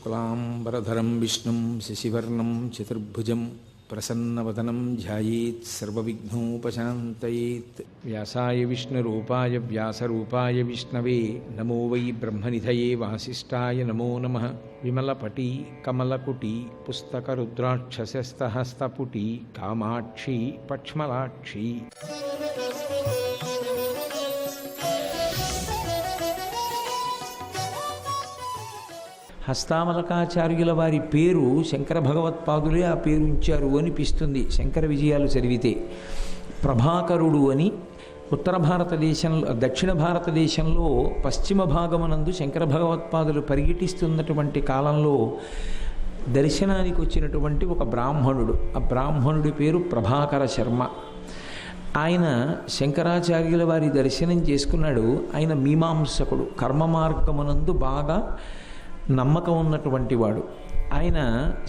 शुक्लांबरधरं विष्णुं शशिवर्णं चतुर्भुजं प्रसन्नवदनं ध्यायेत् सर्वविघ्नोपशान्तयेत्। व्यासाय विष्णुरूपाय व्यासरूपाय विष्णवे नमो वै ब्रह्मनिधये वासिष्ठाय नमो नमः। विमलपटी कमलकुटी पुस्तकरुद्राक्षसस्तहस्तपुटी कामाक्षी पक्ष्मलाक्षी। హస్తామలకాచార్యుల వారి పేరు శంకర భగవత్పాదులే ఆ పేరు ఉంచారు అనిపిస్తుంది శంకర విజయాలు చదివితే. ప్రభాకరుడు అని ఉత్తర భారతదేశంలో, దక్షిణ భారతదేశంలో పశ్చిమ భాగమునందు శంకర భగవత్పాదులు పర్యటిస్తున్నటువంటి కాలంలో దర్శనానికి వచ్చినటువంటి ఒక బ్రాహ్మణుడు. ఆ బ్రాహ్మణుడి పేరు ప్రభాకర శర్మ. ఆయన శంకరాచార్యుల వారి దర్శనం చేసుకున్నాడు. ఆయన మీమాంసకుడు, కర్మ మార్గమునందు బాగా నమ్మకం ఉన్నటువంటి వాడు. ఆయన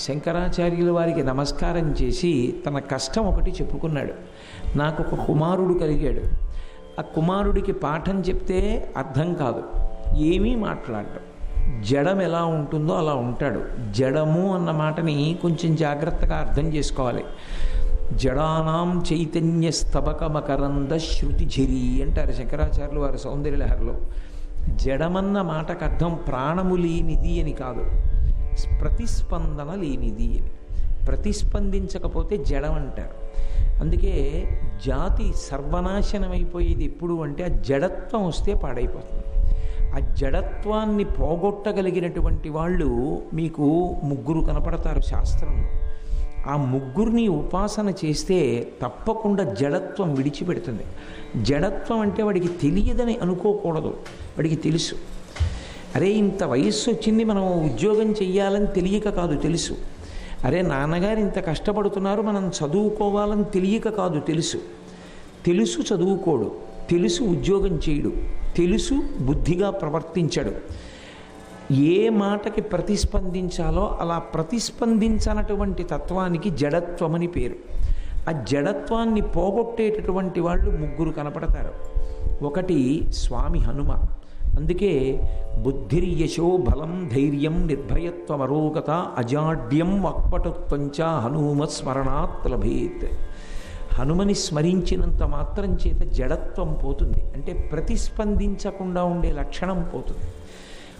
శంకరాచార్యుల వారికి నమస్కారం చేసి తన కష్టం ఒకటి చెప్పుకున్నాడు. నాకు ఒక కుమారుడు కలిగాడు. ఆ కుమారుడికి పాఠం చెప్తే అర్థం కాదు, ఏమీ మాట్లాడటం, జడం ఎలా ఉంటుందో అలా ఉంటాడు. జడము అన్న మాటని కొంచెం జాగ్రత్తగా అర్థం చేసుకోవాలి. జడానాం చైతన్య స్తబక మకరంద శృతిఝరి అంటారు శంకరాచార్యులు వారి సౌందర్యలహరిలో. జడమన్న మాటకు అర్థం ప్రాణము లేనిది అని కాదు, ప్రతిస్పందన లేనిది అని. ప్రతిస్పందించకపోతే జడం అంటారు. అందుకే జాతి సర్వనాశనమైపోయేది ఎప్పుడు అంటే ఆ జడత్వం వస్తే పాడైపోతుంది. ఆ జడత్వాన్ని పోగొట్టగలిగినటువంటి వాళ్ళు మీకు ముగ్గురు కనపడతారు శాస్త్రంలో. ఆ ముగ్గురిని ఉపాసన చేస్తే తప్పకుండా జడత్వం విడిచిపెడుతుంది. జడత్వం అంటే వాడికి తెలియదని అనుకోకూడదు, వాడికి తెలుసు. అరే ఇంత వయస్సు వచ్చింది, మనం ఉద్యోగం చెయ్యాలని తెలియక కాదు, తెలుసు. అరే నాన్నగారు ఇంత కష్టపడుతున్నారు, మనం చదువుకోవాలని తెలియక కాదు, తెలుసు. తెలుసు చదువుకోడు, తెలుసు ఉద్యోగం చేయడు, తెలుసు బుద్ధిగా ప్రవర్తించడు. ఏ మాటకి ప్రతిస్పందించాలో అలా ప్రతిస్పందించనటువంటి తత్వానికి జడత్వమని పేరు. ఆ జడత్వాన్ని పోగొట్టేటటువంటి వాళ్ళు ముగ్గురు కనపడతారు. ఒకటి స్వామి హనుమ. అందుకే బుద్ధిర్యశో బలం ధైర్యం నిర్భయత్వమరోగత అజాడ్యం వక్పటుత్వంచ హనుమ స్మరణాత్ లభేత్. హనుమని స్మరించినంత మాత్రం చేత జడత్వం పోతుంది, అంటే ప్రతిస్పందించకుండా ఉండే లక్షణం పోతుంది.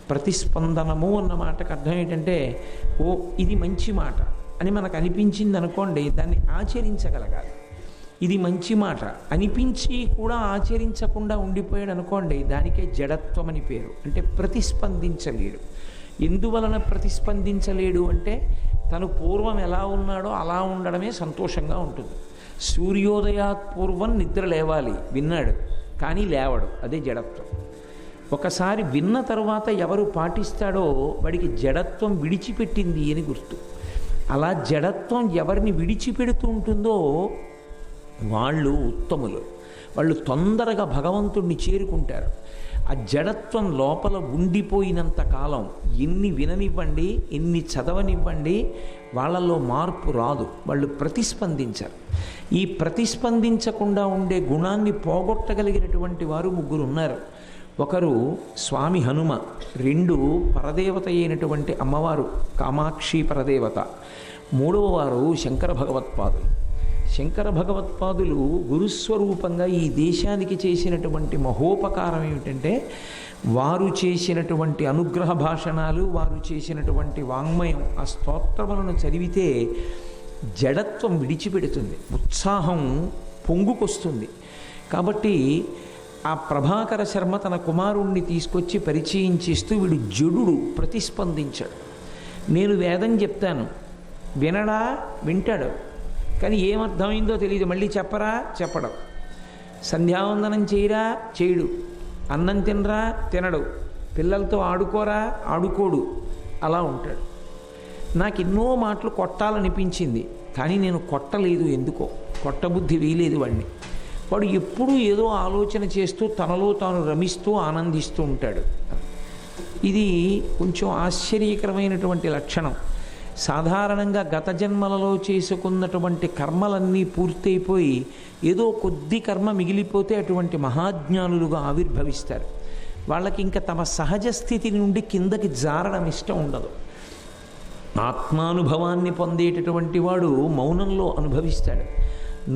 ప్రతిస్పందనము అన్న మాటకు అర్థం ఏంటంటే, ఓ ఇది మంచి మాట అని మనకు అనిపించింది అనుకోండి, దాన్ని ఆచరించగలగాలి. ఇది మంచి మాట అనిపించి కూడా ఆచరించకుండా ఉండిపోయాడు అనుకోండి, దానికే జడత్వం అని పేరు. అంటే ప్రతిస్పందించలేడు. ఎందువలన ప్రతిస్పందించలేడు అంటే తను పూర్వం ఎలా ఉన్నాడో అలా ఉండడమే సంతోషంగా ఉంటుంది. సూర్యోదయాత్ పూర్వం నిద్ర లేవాలి, విన్నాడు కానీ లేవడు, అదే జడత్వం. ఒకసారి విన్న తరువాత ఎవరు పాటిస్తాడో వాడికి జడత్వం విడిచిపెట్టింది అని గుర్తు. అలా జడత్వం ఎవరిని విడిచిపెడుతూ ఉంటుందో వాళ్ళు ఉత్తములు. వాళ్ళు తొందరగా భగవంతుణ్ణి చేరుకుంటారు. ఆ జడత్వం లోపల ఉండిపోయినంత కాలం ఎన్ని విననివ్వండి, ఎన్ని చదవనివ్వండి, వాళ్ళలో మార్పు రాదు. వాళ్ళు ప్రతిస్పందించరు. ఈ ప్రతిస్పందించకుండా ఉండే గుణాన్ని పోగొట్టగలిగినటువంటి వారు ముగ్గురు ఉన్నారు. ఒకరు స్వామి హనుమ, రెండు పరదేవత అయినటువంటి అమ్మవారు కామాక్షి పరదేవత, మూడవ వారు శంకర భగవత్పాదులు. శంకర భగవత్పాదులు గురుస్వరూపంగా ఈ దేశానికి చేసినటువంటి మహోపకారం ఏమిటంటే, వారు చేసినటువంటి అనుగ్రహ భాషణాలు, వారు చేసినటువంటి వాంగ్మయం, ఆ స్తోత్రములను చదివితే జడత్వం విడిచిపెడుతుంది, ఉత్సాహం పొంగుకొస్తుంది. కాబట్టి ఆ ప్రభాకర శర్మ తన కుమారుణ్ణి తీసుకొచ్చి పరిచయం చేస్తూ, వీడు జడుడు, ప్రతిస్పందించాడు. నేను వేదం చెప్తాను, వినడా, వింటాడు కానీ ఏమర్థమైందో తెలియదు, మళ్ళీ చెప్పరా, చెప్పడం. సంధ్యావందనం చేయరా, చేయడు. అన్నం తినరా, తినడు. పిల్లలతో ఆడుకోరా, ఆడుకోడు. అలా ఉంటాడు. నాకు ఎన్నో మాటలు కొట్టాలనిపించింది కానీ నేను కొట్టలేదు. ఎందుకో కొట్టబుద్ధి వేయలేదు వాడిని. వాడు ఎప్పుడూ ఏదో ఆలోచన చేస్తూ తనలో తాను రమిస్తూ ఆనందిస్తూ ఉంటాడు. ఇది కొంచెం ఆశ్చర్యకరమైనటువంటి లక్షణం. సాధారణంగా గత జన్మలలో చేసుకున్నటువంటి కర్మలన్నీ పూర్తయిపోయి ఏదో కొద్ది కర్మ మిగిలిపోతే అటువంటి మహాజ్ఞానులుగా ఆవిర్భవిస్తారు. వాళ్ళకి ఇంకా తమ సహజ స్థితి నుండి కిందకి జారడం ఇష్టం ఉండదు. ఆత్మానుభవాన్ని పొందేటటువంటి వాడు మౌనంలో అనుభవిస్తాడు.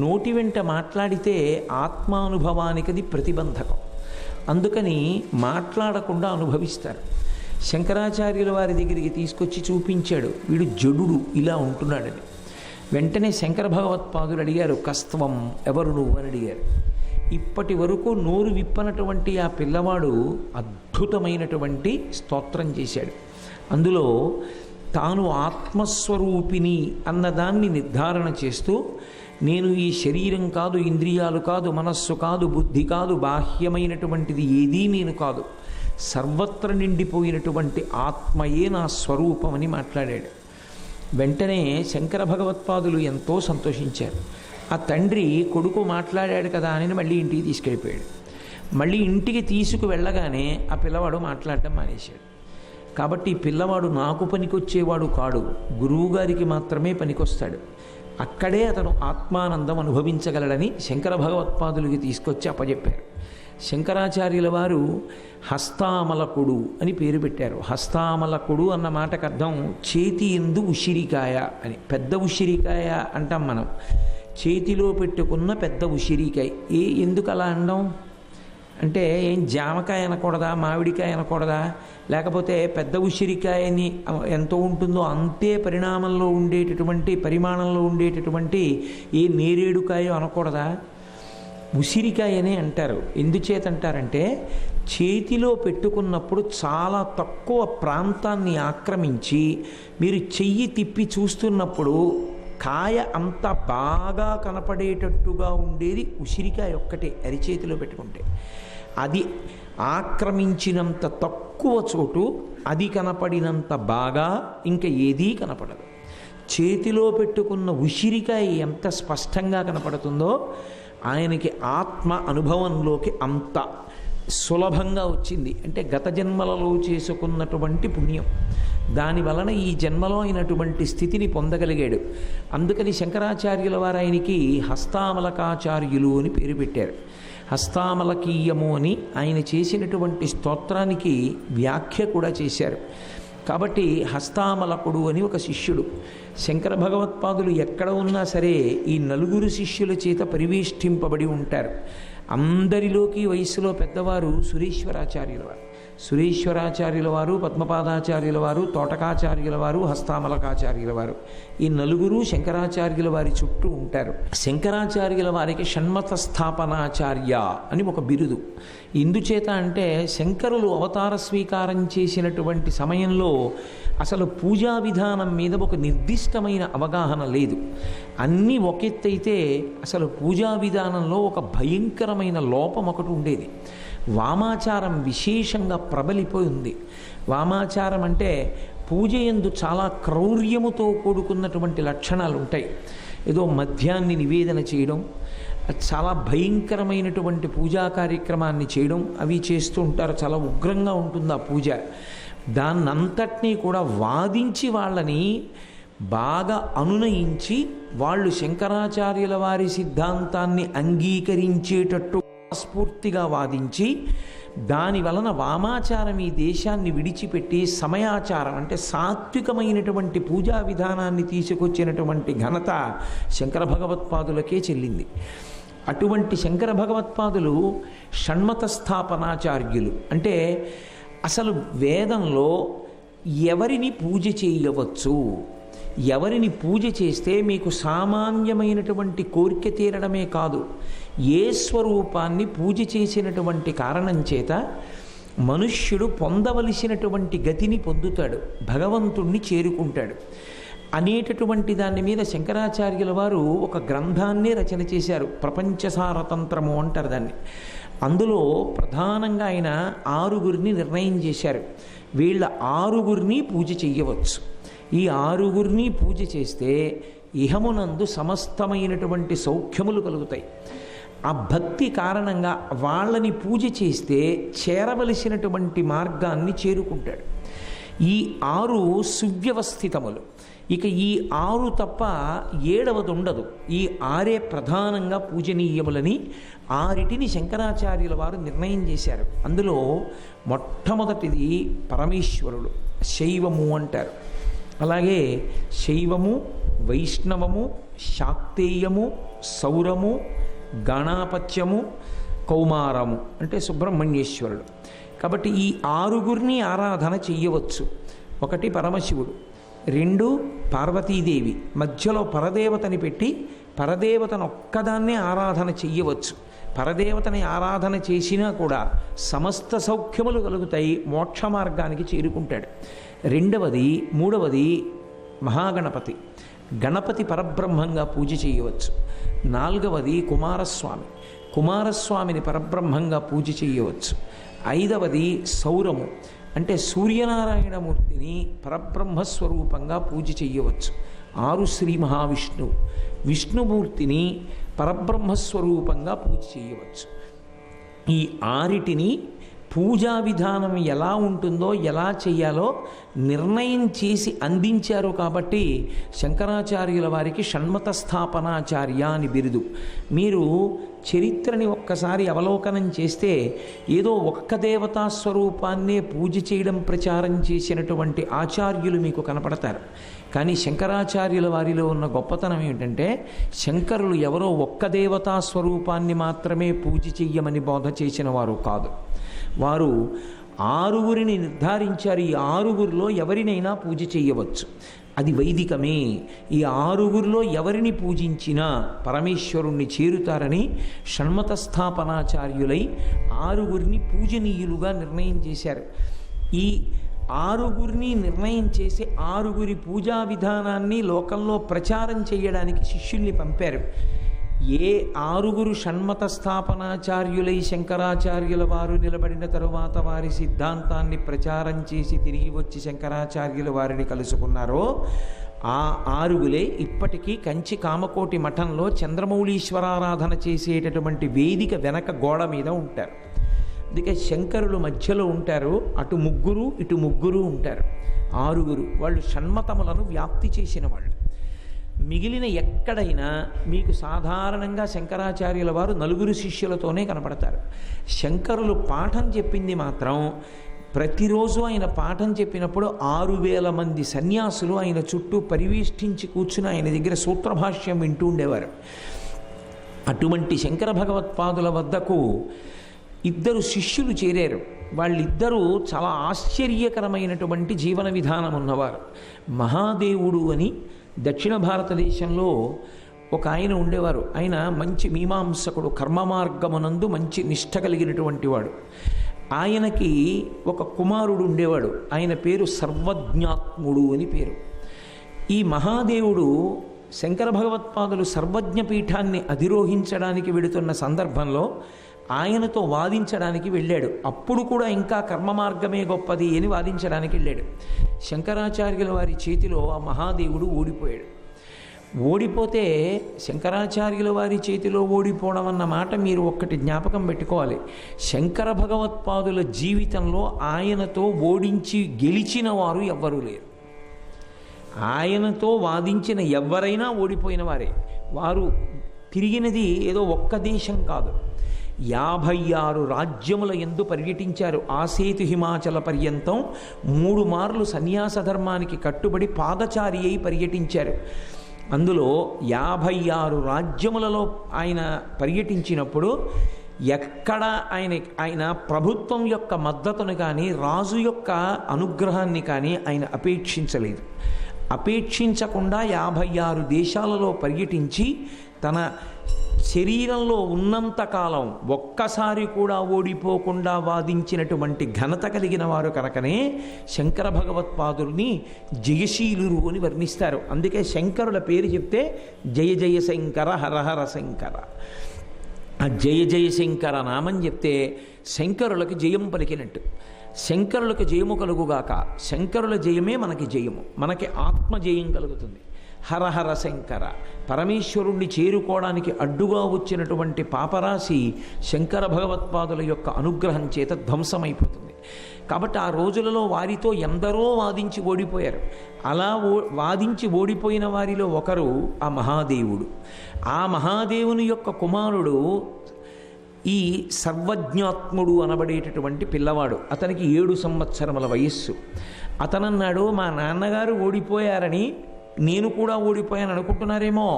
నోటి వెంట మాట్లాడితే ఆత్మానుభవానికి అది ప్రతిబంధకం. అందుకని మాట్లాడకుండా అనుభవిస్తారు. శంకరాచార్యుల వారి దగ్గరికి తీసుకొచ్చి చూపించాడు, వీడు జడుడు ఇలా ఉంటున్నాడని. వెంటనే శంకర భగవత్పాదులు అడిగారు, కస్త్వం, ఎవరు నువ్వు అని అడిగారు. ఇప్పటి వరకు నోరు విప్పనటువంటి ఆ పిల్లవాడు అద్భుతమైనటువంటి స్తోత్రం చేశాడు. అందులో తాను ఆత్మస్వరూపిణి అన్నదాన్ని నిర్ధారణ చేస్తూ, నేను ఈ శరీరం కాదు, ఇంద్రియాలు కాదు, మనస్సు కాదు, బుద్ధి కాదు, బాహ్యమైనటువంటిది ఏదీ నేను కాదు, సర్వత్ర నిండిపోయినటువంటి ఆత్మయే నా స్వరూపమని మాట్లాడాడు. వెంటనే శంకర భగవత్పాదులు ఎంతో సంతోషించారు. ఆ తండ్రి కొడుకు మాట్లాడాడు కదా అని మళ్ళీ ఇంటికి తీసుకెళ్ళిపోయాడు. మళ్ళీ ఇంటికి తీసుకు వెళ్ళగానే ఆ పిల్లవాడు మాట్లాడటం మానేశాడు. కాబట్టి ఈ పిల్లవాడు నాకు పనికొచ్చేవాడు కాడు, గురువుగారికి మాత్రమే పనికొస్తాడు. అక్కడే అతను ఆత్మానందం అనుభవించగలడని శంకర భగవత్పాదులకి తీసుకొచ్చి అప్పచెప్పారు. శంకరాచార్యుల వారు హస్తామలకుడు అని పేరు పెట్టారు. హస్తామలకుడు అన్న మాటకు అర్థం చేతి ఎందు ఉసిరికాయ అని. పెద్ద ఉసిరికాయ అంటాం మనం, చేతిలో పెట్టుకున్న పెద్ద ఉసిరికాయ. ఎందుకు అలా అనడం అంటే, ఏం జామకాయ అనకూడదా, మామిడికాయ అనకూడదా, లేకపోతే పెద్ద ఉసిరికాయని ఎంతో ఉంటుందో అంతే పరిమాణంలో ఉండేటటువంటి ఏ నేరేడుకాయో అనకూడదా? ఉసిరికాయనే అంటారు. ఎందుచేతంటారంటే, చేతిలో పెట్టుకున్నప్పుడు చాలా తక్కువ ప్రాంతాన్ని ఆక్రమించి మీరు చెయ్యి తిప్పి చూస్తున్నప్పుడు కాయ అంత బాగా కనపడేటట్టుగా ఉండేది ఉసిరికాయ ఒక్కటే. అరిచేతిలో పెట్టుకుంటే అది ఆక్రమించినంత తక్కువ చోటు, అది కనపడినంత బాగా ఇంకా ఏదీ కనపడదు. చేతిలో పెట్టుకున్న ఉసిరికాయ ఎంత స్పష్టంగా కనపడుతుందో, ఆయనకి ఆత్మ అనుభవంలోకి అంత సులభంగా వచ్చింది. అంటే గత జన్మలలో చేసుకున్నటువంటి పుణ్యం, దాని వలన ఈ జన్మలో అయినటువంటి స్థితిని పొందగలిగాడు. అందుకని శంకరాచార్యుల వారు ఆయనకి హస్తామలకాచార్యులు అని పేరు పెట్టారు. హస్తామలకీయము అని ఆయన చేసినటువంటి స్తోత్రానికి వ్యాఖ్య కూడా చేశారు. కాబట్టి హస్తామలకుడు అని ఒక శిష్యుడు. శంకర భగవత్పాదులు ఎక్కడ ఉన్నా సరే ఈ నలుగురు శిష్యుల చేత పరివేష్టింపబడి ఉంటారు. అందరిలోకి వయస్సులో పెద్దవారు సురేశ్వరాచార్యుల వారు. సురేశ్వరాచార్యుల వారు, పద్మపాదాచార్యుల వారు, తోటకాచార్యుల వారు, హస్తామలకాచార్యుల వారు, ఈ నలుగురు శంకరాచార్యుల వారి చుట్టూ ఉంటారు. శంకరాచార్యుల వారికి షణ్మత స్థాపనాచార్య అని ఒక బిరుదు. ఎందుచేత అంటే, శంకరులు అవతార స్వీకారం చేసినటువంటి సమయంలో అసలు పూజా విధానం మీద ఒక నిర్దిష్టమైన అవగాహన లేదు. అన్నీ ఒకెత్తైతే అసలు పూజా విధానంలో ఒక భయంకరమైన లోపం ఒకటి ఉండేది. వామాచారం విశేషంగా ప్రబలిపోయి ఉంది. వామాచారం అంటే పూజ యందు చాలా క్రౌర్యముతో కూడుకున్నటువంటి లక్షణాలు ఉంటాయి. ఏదో మద్యాన్ని నివేదన చేయడం, చాలా భయంకరమైనటువంటి పూజా కార్యక్రమాన్ని చేయడం, అవి చేస్తూ ఉంటారు. చాలా ఉగ్రంగా ఉంటుంది ఆ పూజ. దాన్నంతటినీ కూడా వాదించి వాళ్ళని బాగా అనునయించి, వాళ్ళు శంకరాచార్యుల వారి సిద్ధాంతాన్ని అంగీకరించేటట్టు స్ఫూర్తిగా వాదించి, దాని వలన వామాచారం ఈ దేశాన్ని విడిచిపెట్టి సమయాచారం అంటే సాత్వికమైనటువంటి పూజా విధానాన్ని తీసుకొచ్చినటువంటి ఘనత శంకర భగవత్పాదులకే చెల్లింది. అటువంటి శంకర భగవత్పాదులు షణ్మత స్థాపనాచార్యులు. అంటే అసలు వేదంలో ఎవరిని పూజ చేయవచ్చు, ఎవరిని పూజ చేస్తే మీకు సామాన్యమైనటువంటి కోరిక తీరడమే కాదు, ఏ స్వరూపాన్ని పూజ చేసినటువంటి కారణం చేత మనుష్యుడు పొందవలసినటువంటి గతిని పొందుతాడు, భగవంతుణ్ణి చేరుకుంటాడు అనేటటువంటి దాని మీద శంకరాచార్యుల వారు ఒక గ్రంథాన్నే రచన చేశారు. ప్రపంచసారతంత్రము అంటారు దాన్ని. అందులో ప్రధానంగా ఆయన 6 నిర్ణయం చేశారు. వీళ్ళ 6 పూజ చెయ్యవచ్చు. ఈ 6 పూజ చేస్తే ఇహమునందు సమస్తమైనటువంటి సౌఖ్యములు కలుగుతాయి. ఆ భక్తి కారణంగా వాళ్ళని పూజ చేస్తే చేరవలసినటువంటి మార్గాన్ని చేరుకుంటాడు. ఈ 6 సువ్యవస్థితములు. ఇక ఈ 6 తప్ప 7వది ఉండదు. ఈ 6 ప్రధానంగా పూజనీయములని 6 శంకరాచార్యుల వారు నిర్ణయం చేశారు. అందులో మొట్టమొదటిది పరమేశ్వరుడు, శైవము అంటారు. అలాగే శైవము, వైష్ణవము, శాక్తేయము, సౌరము, గణాపత్యము, కౌమారము అంటే సుబ్రహ్మణ్యేశ్వరుడు. కాబట్టి ఈ 6గురిని ఆరాధన చెయ్యవచ్చు. 1 పరమశివుడు, 2 పార్వతీదేవి, మధ్యలో పరదేవతని పెట్టి పరదేవతను ఒక్కదాన్నే ఆరాధన చెయ్యవచ్చు. పరదేవతని ఆరాధన చేసినా కూడా సమస్త సౌఖ్యములు కలుగుతాయి, మోక్ష మార్గానికి చేరుకుంటాడు. 3వది మహాగణపతి, గణపతి పరబ్రహ్మంగా పూజ చేయవచ్చు. 4వది కుమారస్వామి, కుమారస్వామిని పరబ్రహ్మంగా పూజ చేయవచ్చు. 5వది సౌరము అంటే సూర్యనారాయణమూర్తిని పరబ్రహ్మస్వరూపంగా పూజ చేయవచ్చు. 6 శ్రీ మహావిష్ణువు, విష్ణుమూర్తిని పరబ్రహ్మస్వరూపంగా పూజ చేయవచ్చు. ఈ 6టిని పూజా విధానం ఎలా ఉంటుందో, ఎలా చేయాలో నిర్ణయం చేసి అందించారు. కాబట్టి శంకరాచార్యుల వారికి షణ్మత స్థాపనాచార్య అని బిరుదు. మీరు చరిత్రని ఒక్కసారి అవలోకనం చేస్తే ఏదో ఒక్క దేవతా స్వరూపాన్నే పూజ చేయడం ప్రచారం చేసినటువంటి ఆచార్యులు మీకు కనపడతారు. కానీ శంకరాచార్యుల వారిలో ఉన్న గొప్పతనం ఏమిటంటే, శంకరులు ఎవరో ఒక్క దేవతా స్వరూపాన్ని మాత్రమే పూజ చెయ్యమని బోధ చేసిన వారు కాదు. వారు 6గురిని నిర్ధారించారు. ఈ 6గురిలో ఎవరినైనా పూజ చేయవచ్చు, అది వైదికమే. ఈ 6గురిలో ఎవరిని పూజించినా పరమేశ్వరుణ్ణి చేరుతారని షణ్మత స్థాపనాచార్యులై 6గురిని పూజనీయులుగా నిర్ణయం చేశారు. ఈ 6గురిని నిర్ణయం చేసి 6గురి పూజా విధానాన్ని లోకంలో ప్రచారం చేయడానికి శిష్యుల్ని పంపారు. ఏ 6గురు షణ్మత స్థాపనాచార్యులై శంకరాచార్యుల వారు నిలబడిన తరువాత వారి సిద్ధాంతాన్ని ప్రచారం చేసి తిరిగి వచ్చి శంకరాచార్యుల వారిని కలుసుకున్నారో ఆ 6గులే ఇప్పటికీ కంచి కామకోటి మఠంలో చంద్రమౌళీశ్వరారాధన చేసేటటువంటి వేదిక వెనక గోడ మీద ఉంటారు. అందుకే శంకరులు మధ్యలో ఉంటారు, అటు 3 ఇటు 3 ఉంటారు. 6గురు వాళ్ళు షణ్మతములను వ్యాప్తి చేసిన వాళ్ళు. మిగిలిన ఎక్కడైనా మీకు సాధారణంగా శంకరాచార్యుల వారు 4 శిష్యులతోనే కనపడతారు. శంకరులు పాఠం చెప్పింది మాత్రం ప్రతిరోజు ఆయన పాఠం చెప్పినప్పుడు 6000 మంది సన్యాసులు ఆయన చుట్టూ పరివేష్టించి కూర్చుని ఆయన దగ్గర సూత్రభాష్యం వింటూ ఉండేవారు. అటువంటి శంకర భగవత్పాదుల వద్దకు 2 శిష్యులు చేరారు. వాళ్ళిద్దరూ చాలా ఆశ్చర్యకరమైనటువంటి జీవన విధానం ఉన్నవారు. మహాదేవుడు అని దక్షిణ భారతదేశంలో ఒక ఆయన ఉండేవారు. ఆయన మంచి మీమాంసకుడు, కర్మ మార్గమునందు మంచి నిష్ఠ కలిగినటువంటి వాడు. ఆయనకి ఒక కుమారుడు ఉండేవాడు. ఆయన పేరు సర్వజ్ఞాత్ముడు అని పేరు. ఈ మహాదేవుడు శంకర భగవత్పాదులు సర్వజ్ఞ పీఠాన్ని అధిరోహించడానికి వెడుతున్న సందర్భంలో ఆయనతో వాదించడానికి వెళ్ళాడు. అప్పుడు కూడా ఇంకా కర్మ మార్గమే గొప్పది అని వాదించడానికి వెళ్ళాడు. శంకరాచార్యుల వారి చేతిలో ఆ మహాదేవుడు ఓడిపోయాడు. ఓడిపోతే శంకరాచార్యుల వారి చేతిలో ఓడిపోవడం అన్న మాట మీరు ఒక్కటి జ్ఞాపకం పెట్టుకోవాలి. శంకర భగవత్పాదుల జీవితంలో ఆయనతో ఓడించి గెలిచిన వారు ఎవ్వరూ లేరు. ఆయనతో వాదించిన ఎవరైనా ఓడిపోయిన వారే. వారు తిరిగినది ఏదో ఒక్క దేశం కాదు, 56 రాజ్యముల యందు పర్యటించారు. ఆసేతు హిమాచల పర్యంతం 3 మార్లు సన్యాస ధర్మానికి కట్టుబడి పాదచారి అయి పర్యటించారు. అందులో 56 రాజ్యములలో ఆయన పర్యటించినప్పుడు ఎక్కడ ఆయన ప్రభుత్వం యొక్క మద్దతును కానీ రాజు యొక్క అనుగ్రహాన్ని కానీ ఆయన అపేక్షించలేదు. అపేక్షించకుండా 56 దేశాలలో పర్యటించి తన శరీరంలో ఉన్నంతకాలం ఒక్కసారి కూడా ఓడిపోకుండా వాదించినటువంటి ఘనత కలిగిన వారు కనుకనే శంకర భగవత్పాదుల్ని జయశీలురు అని వర్ణిస్తారు. అందుకే శంకరుల పేరు చెప్తే జయ జయ శంకర హరహర శంకర. ఆ జయ జయ శంకర నామం చెప్తే శంకరులకు జయం పలికినట్టు. శంకరులకు జయము కలుగుగాక. శంకరుల జయమే మనకి జయము, మనకి ఆత్మజయం కలుగుతుంది. హరహర శంకర, పరమేశ్వరుణ్ణి చేరుకోవడానికి అడ్డుగా వచ్చినటువంటి పాపరాశి శంకర భగవత్పాదుల యొక్క అనుగ్రహం చేత ధ్వంసమైపోతుంది. కాబట్టి ఆ రోజులలో వారితో ఎందరో వాదించి ఓడిపోయారు. అలా వాదించి ఓడిపోయిన వారిలో ఒకరు ఆ మహాదేవుడు. ఆ మహాదేవుని యొక్క కుమారుడు ఈ సర్వజ్ఞాత్ముడు అనబడేటటువంటి పిల్లవాడు. అతనికి 7 సంవత్సరముల వయస్సు. అతనన్నాడు, మా నాన్నగారు ఓడిపోయారని నేను కూడా ఓడిపోయాను అనుకుంటున్నారేమో,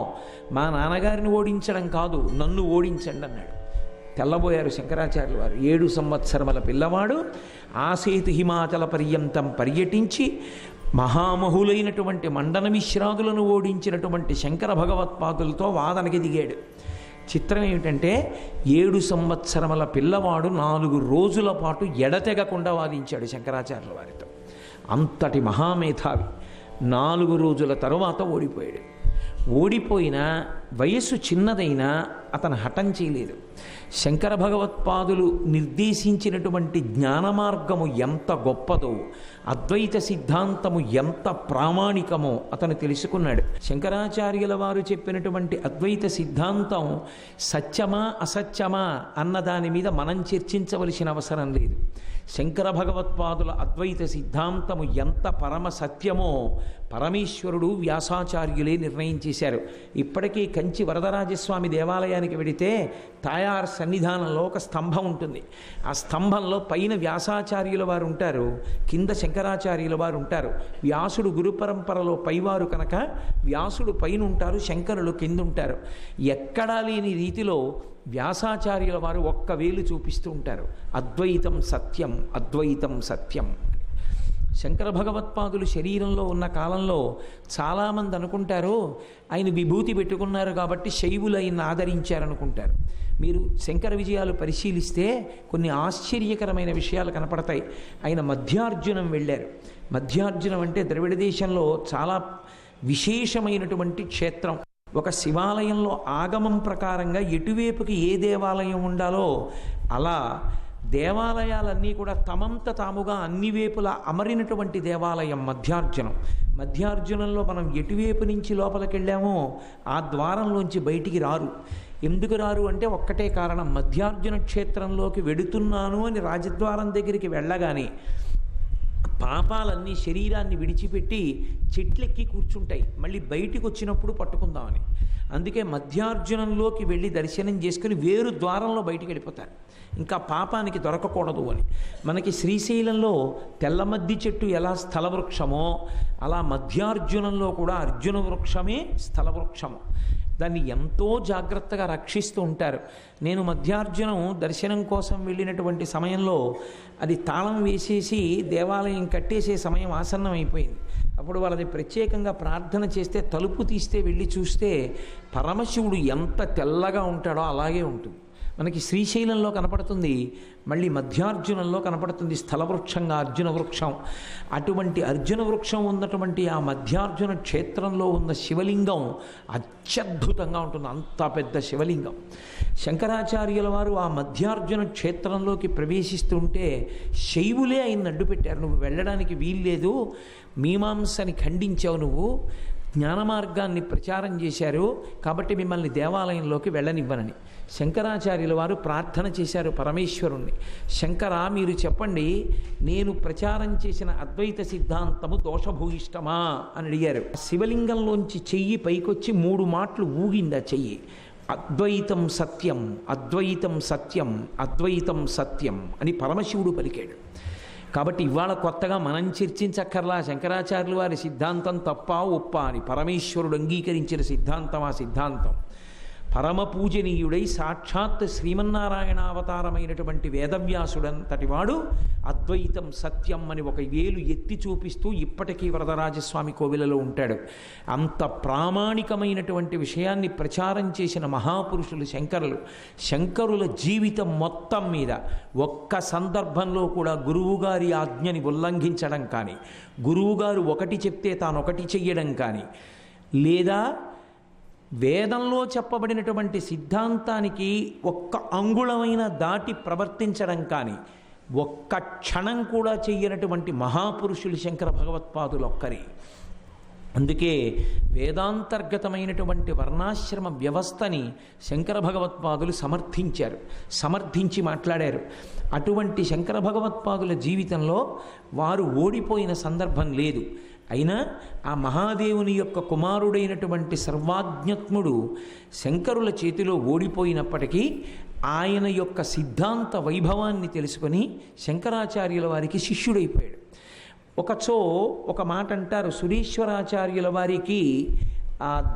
మా నాన్నగారిని ఓడించడం కాదు, నన్ను ఓడించండి అన్నాడు. తెల్లబోయారు శంకరాచార్యుల వారు. 7 సంవత్సరముల పిల్లవాడు ఆసేతు హిమాచల పర్యంతం పర్యటించి మహామహులైనటువంటి మండన మిశ్రాదులను ఓడించినటువంటి శంకర భగవత్పాదులతో వాదనకి దిగాడు. చిత్రం ఏమిటంటే 7 సంవత్సరముల పిల్లవాడు 4 రోజుల పాటు ఎడతెగకుండా వాదించాడు శంకరాచార్యుల వారితో. అంతటి మహామేధావి 4 రోజుల తరువాత ఓడిపోయాడు. ఓడిపోయినా వయస్సు చిన్నదైనా అతను హఠం చేయలేదు. శంకర భగవత్పాదులు నిర్దేశించినటువంటి జ్ఞాన మార్గము ఎంత గొప్పదో, అద్వైత సిద్ధాంతము ఎంత ప్రామాణికమో అతను తెలుసుకున్నాడు. శంకరాచార్యుల వారు చెప్పినటువంటి అద్వైత సిద్ధాంతం సత్యమా అసత్యమా అన్న దాని మీద మనం చర్చించవలసిన అవసరం లేదు. శంకర భగవత్పాదుల అద్వైత సిద్ధాంతము ఎంత పరమ సత్యమో పరమేశ్వరుడు వ్యాసాచార్యులే నిర్ణయం చేశారు. ఇప్పటికీ కంచి వరదరాజస్వామి దేవాలయానికి వెడితే తాయార్ సన్నిధానంలో ఒక స్తంభం ఉంటుంది. ఆ స్తంభంలో పైన వ్యాసాచార్యుల వారు ఉంటారు, కింద శంకరాచార్యుల వారు ఉంటారు. వ్యాసుడు గురు పరంపరలో పైవారు కనుక వ్యాసుడు పైన ఉంటారు, శంకరులు కింద ఉంటారు. ఎక్కడా లేని రీతిలో వ్యాసాచార్యుల వారు ఒక్క వేలు చూపిస్తూ ఉంటారు, అద్వైతం సత్యం, అద్వైతం సత్యం. శంకర భగవత్పాదులు శరీరంలో ఉన్న కాలంలో చాలామంది అనుకుంటారు ఆయన విభూతి పెట్టుకున్నారు కాబట్టి శైవులు ఆయన ఆదరించారనుకుంటారు. మీరు శంకర విజయాలు పరిశీలిస్తే కొన్ని ఆశ్చర్యకరమైన విషయాలు కనపడతాయి. ఆయన మధ్యార్జునం వెళ్ళారు. మధ్యార్జునం అంటే ద్రవిడ దేశంలో చాలా విశేషమైనటువంటి క్షేత్రం. ఒక శివాలయంలో ఆగమం ప్రకారంగా ఎటువైపుకి ఏ దేవాలయం ఉండాలో అలా దేవాలయాలన్నీ కూడా తమంత తాముగా అన్ని వైపులా అమరినటువంటి దేవాలయం మధ్యార్జునం. మధ్యార్జునంలో మనం ఎటువైపు నుంచి లోపలికి వెళ్ళామో ఆ ద్వారంలోంచి బయటికి రారు. ఎందుకు రారు అంటే ఒక్కటే కారణం, మధ్యార్జున క్షేత్రంలోకి వెడుతున్నాను అని రాజద్వారం దగ్గరికి వెళ్ళగానే పాపాలన్నీ శరీరాన్ని విడిచిపెట్టి చెట్లెక్కి కూర్చుంటాయి, మళ్ళీ బయటికి వచ్చినప్పుడు పట్టుకుందామని. అందుకే మధ్యార్జునంలోకి వెళ్ళి దర్శనం చేసుకుని వేరు ద్వారంలో బయటికి వెళ్ళిపోతారు, ఇంకా పాపానికి దొరకకూడదు అని. మనకి శ్రీశైలంలో తెల్లమద్ది చెట్టు ఎలా స్థలవృక్షమో అలా మధ్యార్జునంలో కూడా అర్జున వృక్షమే స్థలవృక్షము. దాన్ని ఎంతో జాగ్రత్తగా రక్షిస్తూ ఉంటారు. నేను మధ్యార్జునం దర్శనం కోసం వెళ్ళినటువంటి సమయంలో అది తాళం వేసేసి దేవాలయం కట్టేసే సమయం ఆసన్నం అయిపోయింది. అప్పుడు వాళ్ళది ప్రత్యేకంగా ప్రార్థన చేస్తే తలుపు తీస్తే వెళ్ళి చూస్తే పరమశివుడు ఎంత తెల్లగా ఉంటాడో అలాగే ఉంటుంది. మనకి శ్రీశైలంలో కనపడుతుంది, మళ్ళీ మధ్యార్జునంలో కనపడుతుంది స్థలవృక్షంగా అర్జున వృక్షం. అటువంటి అర్జున వృక్షం ఉన్నటువంటి ఆ మధ్యార్జున క్షేత్రంలో ఉన్న శివలింగం అత్యద్భుతంగా ఉంటుంది, అంత పెద్ద శివలింగం. శంకరాచార్యుల వారు ఆ మధ్యార్జున క్షేత్రంలోకి ప్రవేశిస్తుంటే శైవులే ఆయన అడ్డు పెట్టారు. నువ్వు వెళ్ళడానికి వీల్లేదు, మీమాంసని ఖండించావు, నువ్వు జ్ఞాన మార్గాన్ని ప్రచారం చేశారు కాబట్టి మిమ్మల్ని దేవాలయంలోకి వెళ్ళనివ్వనని. శంకరాచార్యుల వారు ప్రార్థన చేశారు పరమేశ్వరుణ్ణి, శంకర మీరు చెప్పండి, నేను ప్రచారం చేసిన అద్వైత సిద్ధాంతము దోషభూయిష్టమా అని అడిగారు. శివలింగంలోంచి చెయ్యి పైకొచ్చి 3 మాటలు ఊగింది ఆ చెయ్యి. అద్వైతం సత్యం, అద్వైతం సత్యం, అద్వైతం సత్యం అని పరమశివుడు పలికాడు. కాబట్టి ఇవాళ కొత్తగా మనం చర్చించక్కర్లా శంకరాచార్యుల వారి సిద్ధాంతం తప్ప ఒప్ప అని. పరమేశ్వరుడు అంగీకరించిన సిద్ధాంతం ఆ సిద్ధాంతం. పరమ పూజనీయుడై సాక్షాత్ శ్రీమన్నారాయణ అవతారమైనటువంటి వేదవ్యాసుడంతటి వాడు అద్వైతం సత్యం అని ఒక వేలు ఎత్తి చూపిస్తూ ఇప్పటికీ వరదరాజస్వామి కోవిలలో ఉంటాడు. అంత ప్రామాణికమైనటువంటి విషయాన్ని ప్రచారం చేసిన మహాపురుషులు శంకరులు. శంకరుల జీవితం మొత్తం మీద ఒక్క సందర్భంలో కూడా గురువుగారి ఆజ్ఞని ఉల్లంఘించడం కానీ, గురువుగారు ఒకటి చెప్తే తాను ఒకటి చెయ్యడం కానీ, లేదా వేదంలో చెప్పబడినటువంటి సిద్ధాంతానికి ఒక్క అంగుళమైన దాటి ప్రవర్తించడం కానీ ఒక్క క్షణం కూడా చెయ్యనటువంటి మహాపురుషులు శంకర భగవత్పాదులు ఒక్కరే. అందుకే వేదాంతర్గతమైనటువంటి వర్ణాశ్రమ వ్యవస్థని శంకర భగవత్పాదులు సమర్థించి మాట్లాడారు. అటువంటి శంకర భగవత్పాదుల జీవితంలో వారు ఓడిపోయిన సందర్భం లేదు. అయినా ఆ మహాదేవుని యొక్క కుమారుడైనటువంటి సర్వాజ్ఞత్ముడు శంకరుల చేతిలో ఓడిపోయినప్పటికీ ఆయన యొక్క సిద్ధాంత వైభవాన్ని తెలుసుకొని శంకరాచార్యుల వారికి శిష్యుడైపోయాడు. ఒకచో ఒక మాట అంటారు, సురీశ్వరాచార్యుల వారికి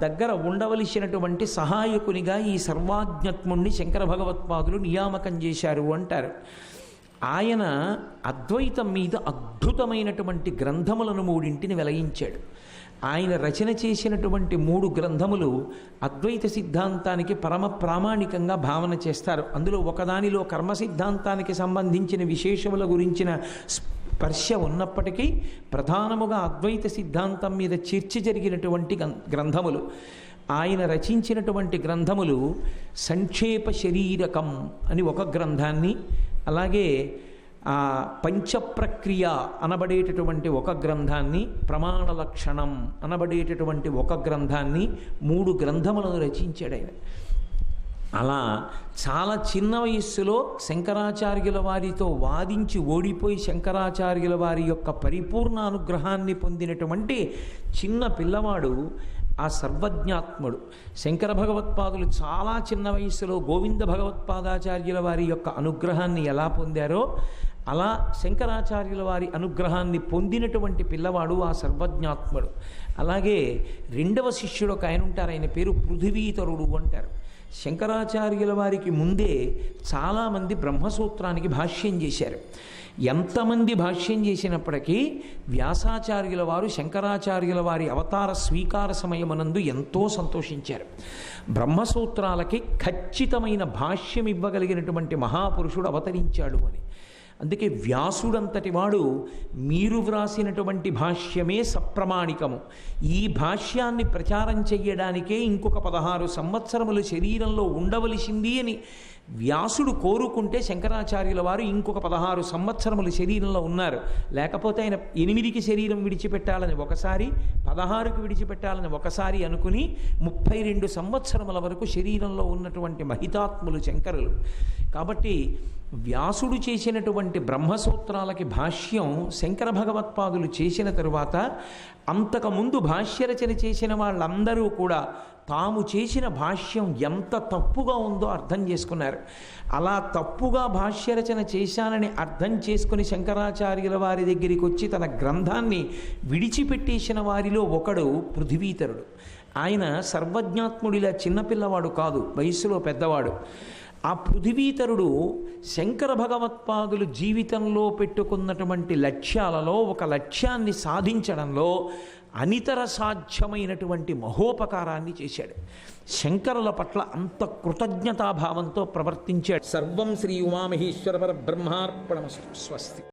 దగ్గర ఉండవలసినటువంటి సహాయకునిగా ఈ సర్వాజ్ఞత్ముణ్ణి శంకర భగవత్పాదులు నియామకం చేశారు అంటారు. ఆయన అద్వైతం మీద అద్భుతమైనటువంటి గ్రంథములను మూడింటిని వెలయించాడు. ఆయన రచన చేసినటువంటి 3 గ్రంథములు అద్వైత సిద్ధాంతానికి పరమ ప్రామాణికంగా భావన చేస్తారు. అందులో ఒకదానిలో కర్మ సిద్ధాంతానికి సంబంధించిన విశేషముల గురించిన స్పర్శ ఉన్నప్పటికీ ప్రధానముగా అద్వైత సిద్ధాంతం మీద చర్చ జరిగినటువంటి గ్రంథములు. ఆయన రచించినటువంటి గ్రంథములు సంక్షేప శరీరకం అని ఒక గ్రంథాన్ని, అలాగే పంచప్రక్రియ అనబడేటటువంటి ఒక గ్రంథాన్ని, ప్రమాణ లక్షణం అనబడేటటువంటి ఒక గ్రంథాన్ని, 3 గ్రంథములను రచించాడు ఆయన. అలా చాలా చిన్న వయస్సులో శంకరాచార్యుల వారితో వాదించి ఓడిపోయి శంకరాచార్యుల వారి యొక్క పరిపూర్ణ అనుగ్రహాన్ని పొందినటువంటి చిన్న పిల్లవాడు ఆ సర్వజ్ఞాత్ముడు. శంకర భగవత్పాదులు చాలా చిన్న వయస్సులో గోవింద భగవత్పాదాచార్యుల వారి యొక్క అనుగ్రహాన్ని ఎలా పొందారో అలా శంకరాచార్యుల వారి అనుగ్రహాన్ని పొందినటువంటి పిల్లవాడు ఆ సర్వజ్ఞాత్ముడు. అలాగే 2వ శిష్యుడు ఒక ఆయన ఉంటారు, ఆయన పేరు పృథివీతరుడు అంటారు. శంకరాచార్యుల వారికి ముందే చాలామంది బ్రహ్మసూత్రానికి భాష్యం చేశారు. ఎంతమంది భాష్యం చేసినప్పటికీ వ్యాసాచార్యుల వారు శంకరాచార్యుల వారి అవతార స్వీకార సమయమునందు ఎంతో సంతోషించారు. బ్రహ్మసూత్రాలకి ఖచ్చితమైన భాష్యం ఇవ్వగలిగినటువంటి మహాపురుషుడు అవతరించాడు అని. అందుకే వ్యాసుడంతటి వాడు మీరు వ్రాసినటువంటి భాష్యమే సప్రమాణికము, ఈ భాష్యాన్ని ప్రచారం చెయ్యడానికే ఇంకొక 16 సంవత్సరములు శరీరంలో ఉండవలసింది అని వ్యాసుడు కోరుకుంటే శంకరాచార్యుల వారు ఇంకొక 16 సంవత్సరములు శరీరంలో ఉన్నారు. లేకపోతే ఆయన 8కి శరీరం విడిచిపెట్టాలని ఒకసారి, 16కి విడిచిపెట్టాలని ఒకసారి అనుకుని 32 సంవత్సరముల వరకు శరీరంలో ఉన్నటువంటి మహితాత్ములు శంకరులు. కాబట్టి వ్యాసుడు చేసినటువంటి బ్రహ్మసూత్రాలకి భాష్యం శంకర భగవత్పాదులు చేసిన తరువాత అంతకుముందు భాష్యరచన చేసిన వాళ్ళందరూ కూడా తాము చేసిన భాష్యం ఎంత తప్పుగా ఉందో అర్థం చేసుకున్నారు. అలా తప్పుగా భాష్యరచన చేశానని అర్థం చేసుకుని శంకరాచార్యుల వారి దగ్గరికి వచ్చి తన గ్రంథాన్ని విడిచిపెట్టేసిన వారిలో ఒకడు పృథివీతరుడు. ఆయన సర్వజ్ఞాత్ముడిలా చిన్నపిల్లవాడు కాదు, వయస్సులో పెద్దవాడు. ఆ పృథివీతరుడు శంకర భగవత్పాదులు జీవితంలో పెట్టుకున్నటువంటి లక్ష్యాలలో ఒక లక్ష్యాన్ని సాధించడంలో అనితర సాధ్యమైనటువంటి మహోపకారాన్ని చేశాడు. శంకరుల పట్ల అంత కృతజ్ఞతాభావంతో ప్రవర్తించాడు. సర్వం శ్రీ ఉమామహేశ్వర పరబ్రహ్మార్పణమస్తు. స్వస్తి.